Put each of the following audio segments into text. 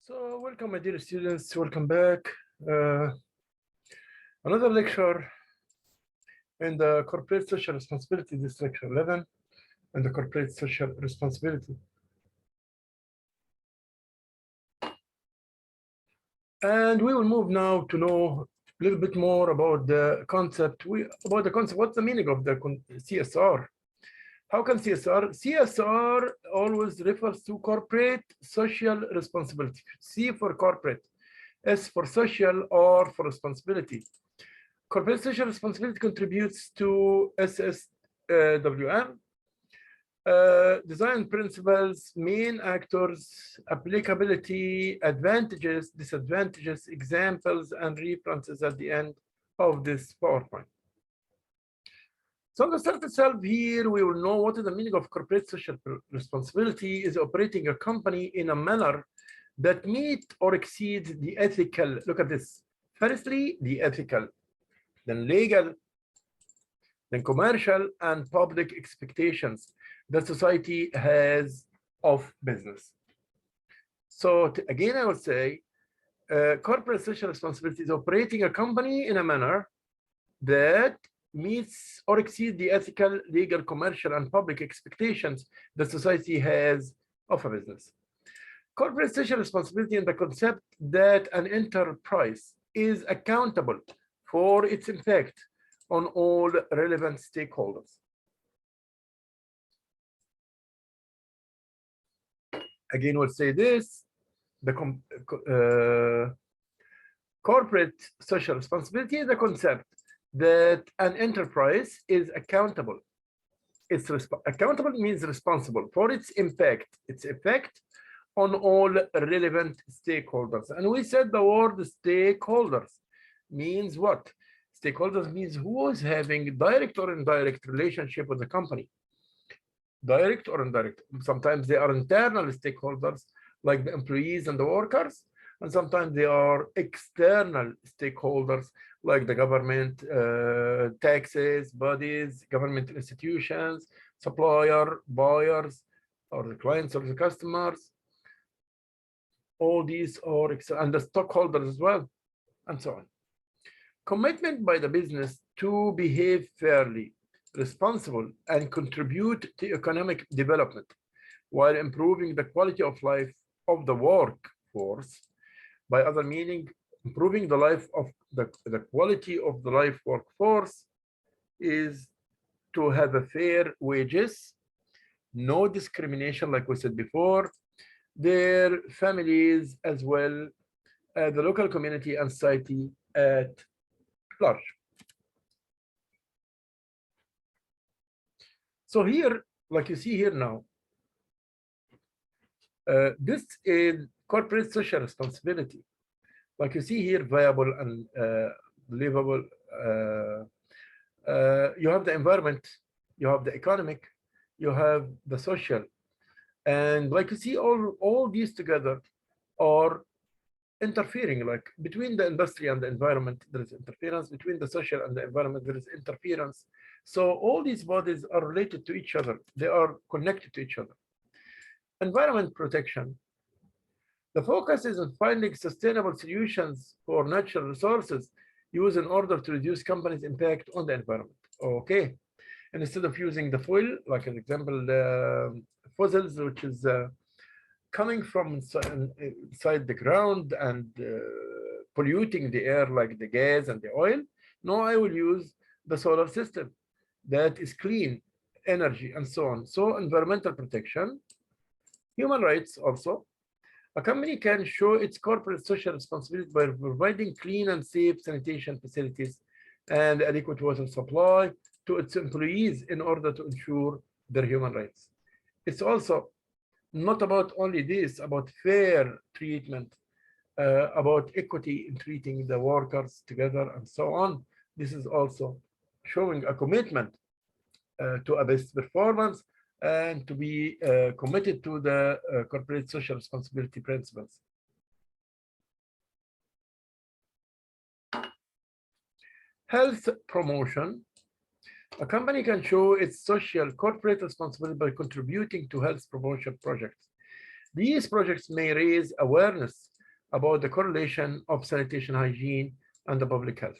So welcome, my dear students, welcome back. Another lecture in the corporate social responsibility, this lecture 11, and the corporate social responsibility. And we will move now to know a little bit more about the concept. What's the meaning of the CSR? How can CSR always refers to corporate social responsibility. C for corporate, S for social, or for responsibility. Corporate social responsibility contributes to SSWM, design principles, main actors, applicability, advantages, disadvantages, examples, and references at the end of this PowerPoint. So the start itself here, we will know what is the meaning of corporate social responsibility is operating a company in a manner that meet or exceeds the ethical, look at this, firstly, the ethical, then legal, then commercial and public expectations that society has of business. So again, I would say corporate social responsibility is operating a company in a manner that meets or exceeds the ethical, legal, commercial, and public expectations that society has of a business. Corporate social responsibility in the concept that an enterprise is accountable for its impact on all relevant stakeholders. Again, we'll say this, the corporate social responsibility is the concept that an enterprise is accountable. Accountable means responsible for its impact, its effect on all relevant stakeholders. And we said the word stakeholders means what? Stakeholders means who is having direct or indirect relationship with the company. Direct or indirect. Sometimes they are internal stakeholders like the employees and the workers, and sometimes they are external stakeholders like the government, taxes, bodies, government institutions, supplier, buyers, or the clients or the customers. All these are, and the stockholders as well, and so on. Commitment by the business to behave fairly, responsible, and contribute to economic development while improving the quality of life of the workforce. By other meaning, improving the life of the quality of the life workforce is to have a fair wages, no discrimination, like we said before, their families as well, the local community and society at large. So here, like you see here now, this is corporate social responsibility. Like you see here, viable and livable. You have the environment, you have the economic, you have the social. And like you see, all these together are interfering, like between the industry and the environment, there is interference. Between the social and the environment, there is interference. So all these bodies are related to each other. They are connected to each other. Environment protection. The focus is on finding sustainable solutions for natural resources used in order to reduce companies' impact on the environment. Okay. And instead of using the fuel, like an example, fossils, which is coming from inside the ground and polluting the air like the gas and the oil. No, I will use the solar system that is clean energy and so on. So environmental protection, human rights also. A company can show its corporate social responsibility by providing clean and safe sanitation facilities and adequate water supply to its employees in order to ensure their human rights. It's also not about only this, about fair treatment, about equity in treating the workers together and so on. This is also showing a commitment to a best performance and to be committed to the corporate social responsibility principles. Health promotion. A company can show its social corporate responsibility by contributing to health promotion projects. These projects may raise awareness about the correlation of sanitation, hygiene, and the public health.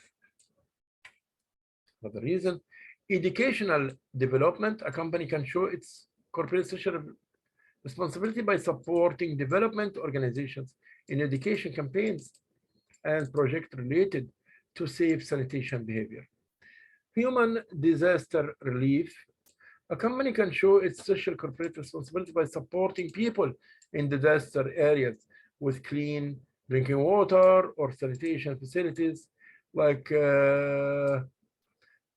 Another reason, educational development. A company can show its corporate social responsibility by supporting development organizations in education campaigns and projects related to safe sanitation behavior. Human disaster relief. A company can show its social corporate responsibility by supporting people in disaster areas with clean drinking water or sanitation facilities, like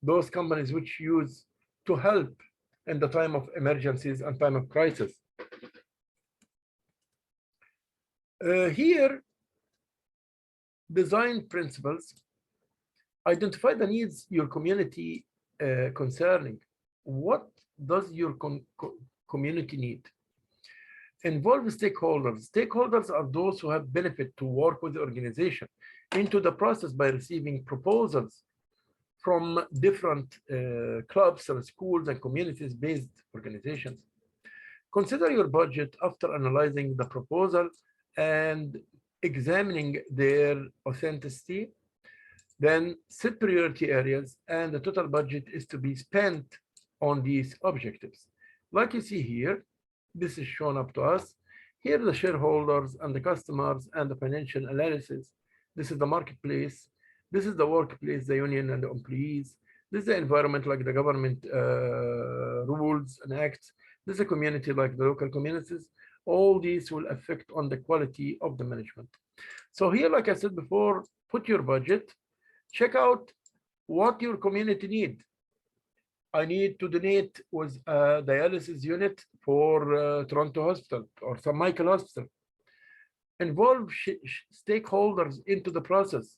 those companies which use to help in the time of emergencies and time of crisis. Here, design principles. Identify the needs your community concerning. What does your community need? Involve stakeholders. Stakeholders are those who have benefit to work with the organization into the process by receiving proposals from different clubs and schools and communities-based organizations. Consider your budget after analyzing the proposal and examining their authenticity. Then set priority areas, and the total budget is to be spent on these objectives. Like you see here, this is shown up to us. Here are the shareholders and the customers and the financial analysis. This is the marketplace. This is the workplace, the union and the employees. This is the environment, like the government rules and acts. This is a community, like the local communities. All these will affect on the quality of the management. So here, like I said before, put your budget, check out what your community need. I need to donate with a dialysis unit for Toronto Hospital or St. Michael Hospital. Involve stakeholders into the process.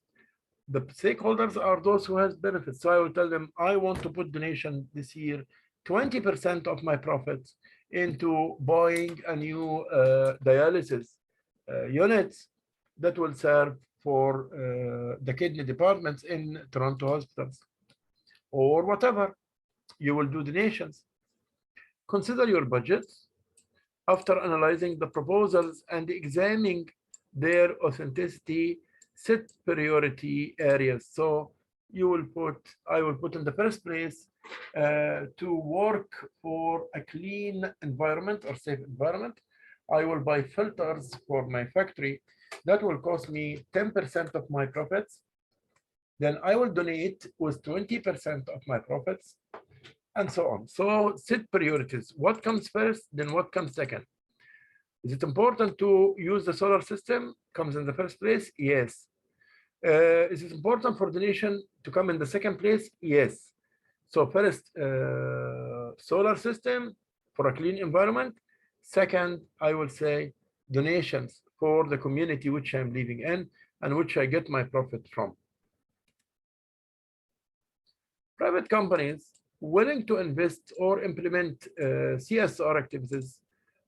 The stakeholders are those who has benefits. So I will tell them, I want to put donation this year, 20% of my profits into buying a new dialysis units that will serve for the kidney departments in Toronto hospitals, or whatever. You will do donations. Consider your budgets after analyzing the proposals and examining their authenticity. Set priority areas. So you will put, I will put in the first place to work for a clean environment or safe environment. I will buy filters for my factory. That will cost me 10% of my profits. Then I will donate with 20% of my profits, and so on. So set priorities. What comes first, then what comes second? Is it important to use the solar system? Comes in the first place? Yes. Is it important for donation to come in the second place? Yes. So first, solar system for a clean environment. Second, I will say donations for the community which I'm living in and which I get my profit from. Private companies willing to invest or implement CSR activities,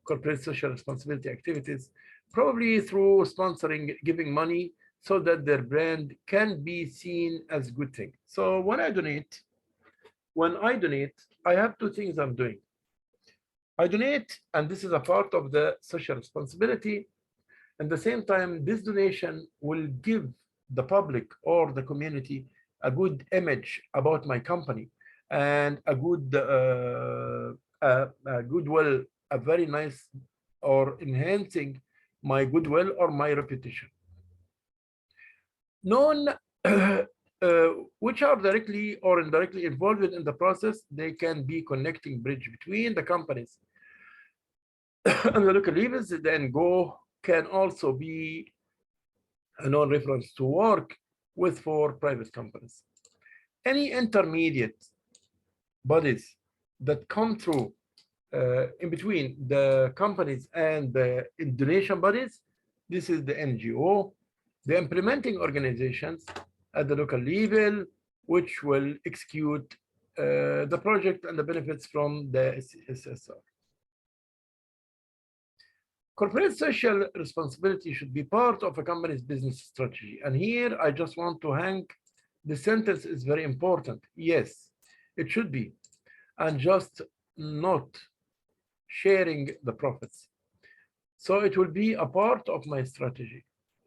corporate social responsibility activities, probably through sponsoring, giving money so that their brand can be seen as good thing. So when I donate, I have two things I'm doing. I donate, and this is a part of the social responsibility. At the same time, this donation will give the public or the community a good image about my company and a good goodwill, a very nice or enhancing my goodwill or my reputation. Known which are directly or indirectly involved in the process, they can be connecting bridge between the companies and the local levels. Then go can also be a non-reference to work with for private companies. Any intermediate bodies that come through in between the companies and the donation bodies, this is the NGO, the implementing organizations at the local level, which will execute the project and the benefits from the SSR. Corporate social responsibility should be part of a company's business strategy. And here I just want to hang, the sentence is very important. Yes, it should be. And just not sharing the profits. So it will be a part of my strategy.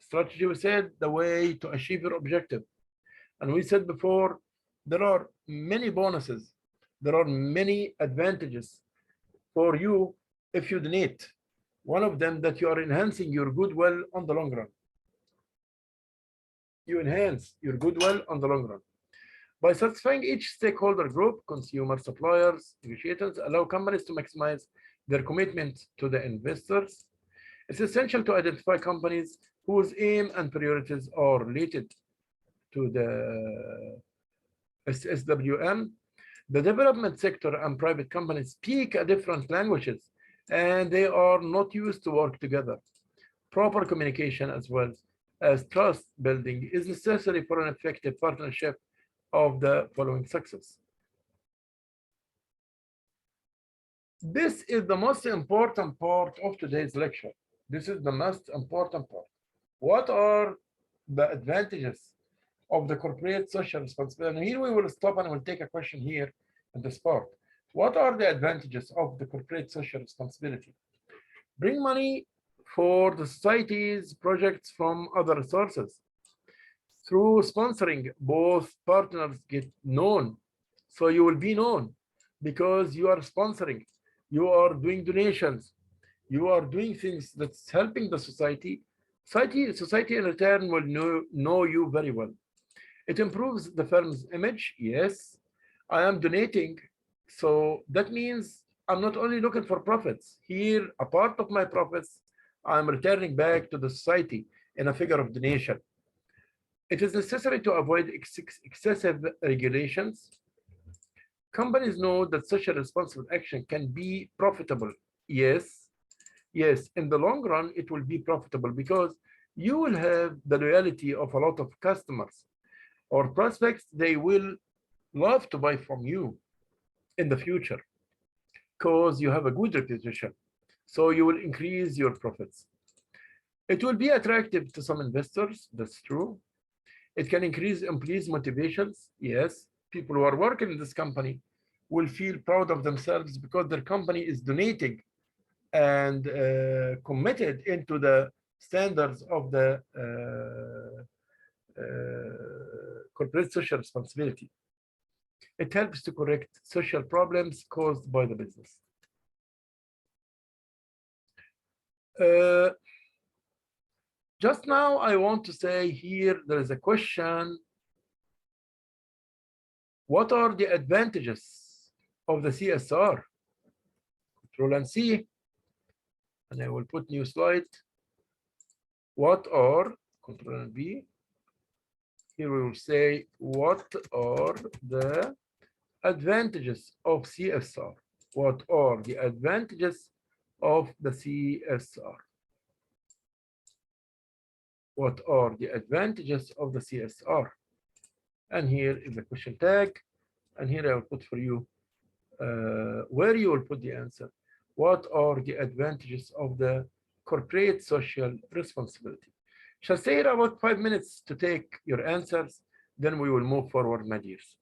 Strategy, we said, the way to achieve your objective. And we said before, there are many bonuses, there are many advantages for you if you donate. One of them, that you are enhancing your goodwill on the long run. You enhance your goodwill on the long run. By satisfying each stakeholder group, consumers, suppliers, negotiators, allow companies to maximize their commitment to the investors. It's essential to identify companies whose aim and priorities are related to the SWM. The development sector and private companies speak different languages, and they are not used to work together. Proper communication as well as trust building is necessary for an effective partnership of the following success. This is the most important part of today's lecture. This is the most important part. What are the advantages of the corporate social responsibility? And here we will stop and we'll take a question here in this part. What are the advantages of the corporate social responsibility? Bring money for the society's projects from other sources. Through sponsoring, both partners get known. So you will be known because you are sponsoring, you are doing donations, you are doing things that's helping the society. Society in return will know you very well. It improves the firm's image. Yes, I am donating. So that means I'm not only looking for profits. Here, a part of my profits, I'm returning back to the society in a figure of donation. It is necessary to avoid excessive regulations. Companies know that such a responsible action can be profitable. Yes, in the long run, it will be profitable because you will have the loyalty of a lot of customers or prospects. They will love to buy from you in the future because you have a good reputation. So you will increase your profits. It will be attractive to some investors. That's true. It can increase employees' motivations. Yes, people who are working in this company will feel proud of themselves because their company is donating and committed into the standards of the corporate social responsibility. It helps to correct social problems caused by the business. Just now, I want to say here, there is a question. What are the advantages of the CSR? Control and C, and I will put new slide. What are, Control and B, here we will say, what are the advantages of CSR? What are the advantages of the CSR? What are the advantages of the CSR? And here is the question tag. And here I will put for you where you will put the answer. What are the advantages of the corporate social responsibility? Shall stay here about 5 minutes to take your answers. Then we will move forward, my dears.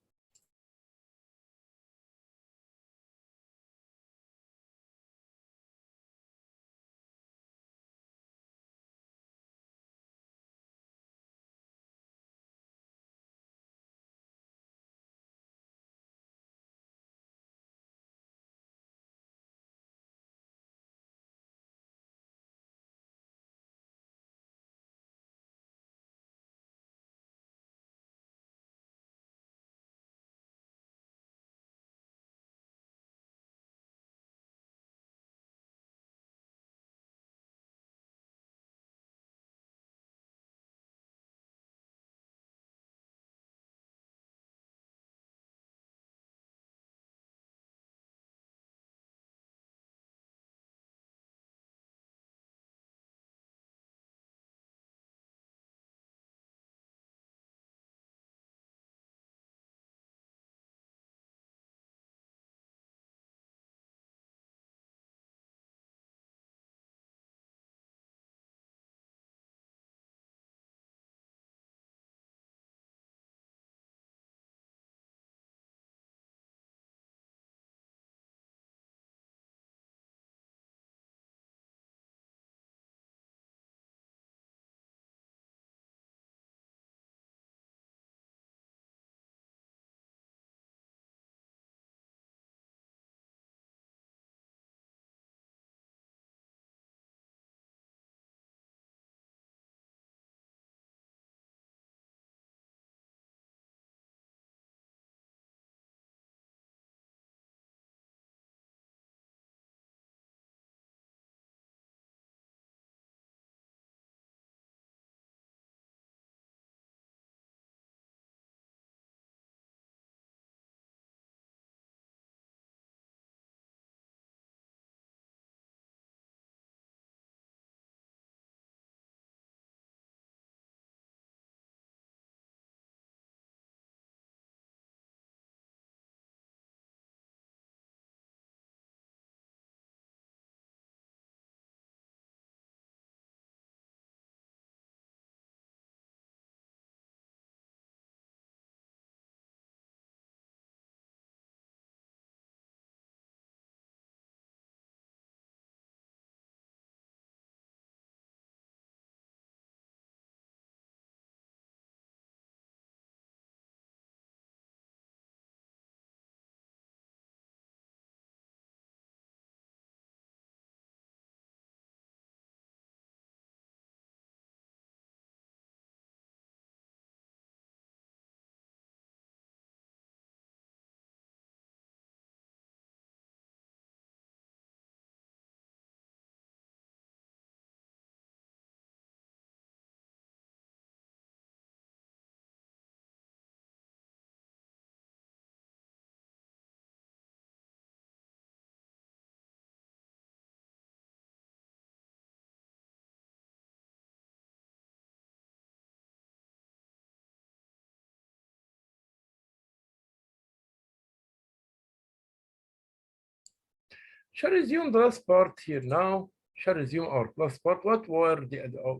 Shall resume the last part here now. Shall resume our last part. What were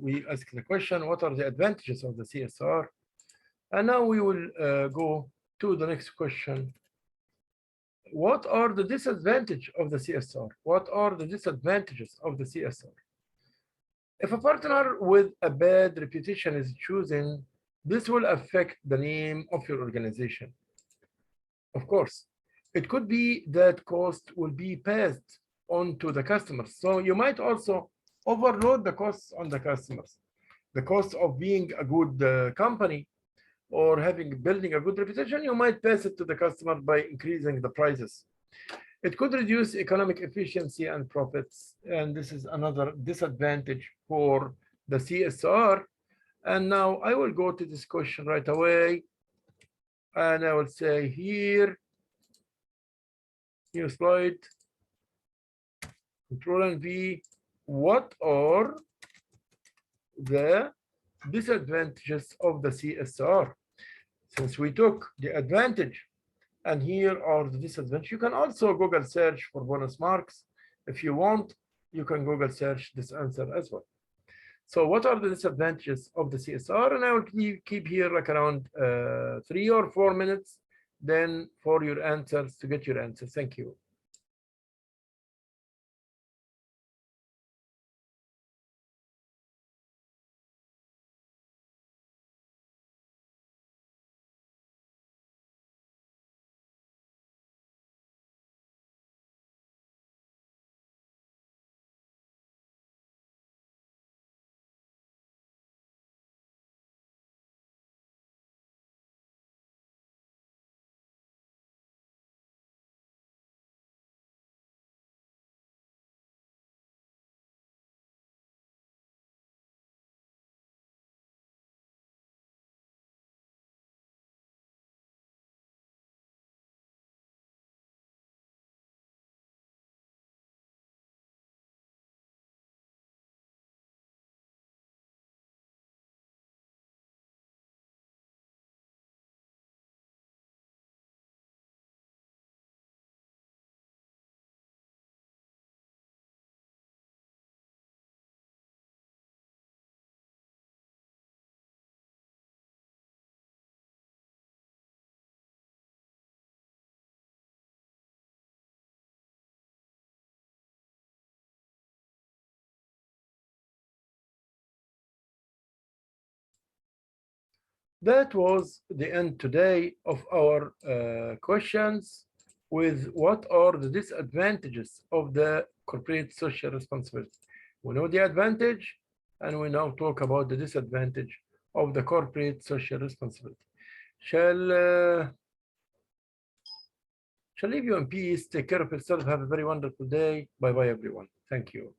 we asked the question, what are the advantages of the CSR? And now we will go to the next question. What are the disadvantages of the CSR? What are the disadvantages of the CSR? If a partner with a bad reputation is chosen, this will affect the name of your organization. Of course, it could be that cost will be passed on to the customers. So you might also overload the costs on the customers. The cost of being a good company or building a good reputation, you might pass it to the customer by increasing the prices. It could reduce economic efficiency and profits, and this is another disadvantage for the CSR. And now I will go to this question right away, and I will say here, new slide, Control and V, what are the disadvantages of the CSR? Since we took the advantage and here are the disadvantages, you can also Google search for bonus marks. If you want, you can Google search this answer as well. So what are the disadvantages of the CSR? And I will keep here like around 3 or 4 minutes then for your answers, to get your answers. Thank you. That was the end today of our questions with what are the disadvantages of the corporate social responsibility. We know the advantage, and we now talk about the disadvantage of the corporate social responsibility. Shall leave you in peace. Take care of yourself. Have a very wonderful day. Bye-bye, everyone. Thank you.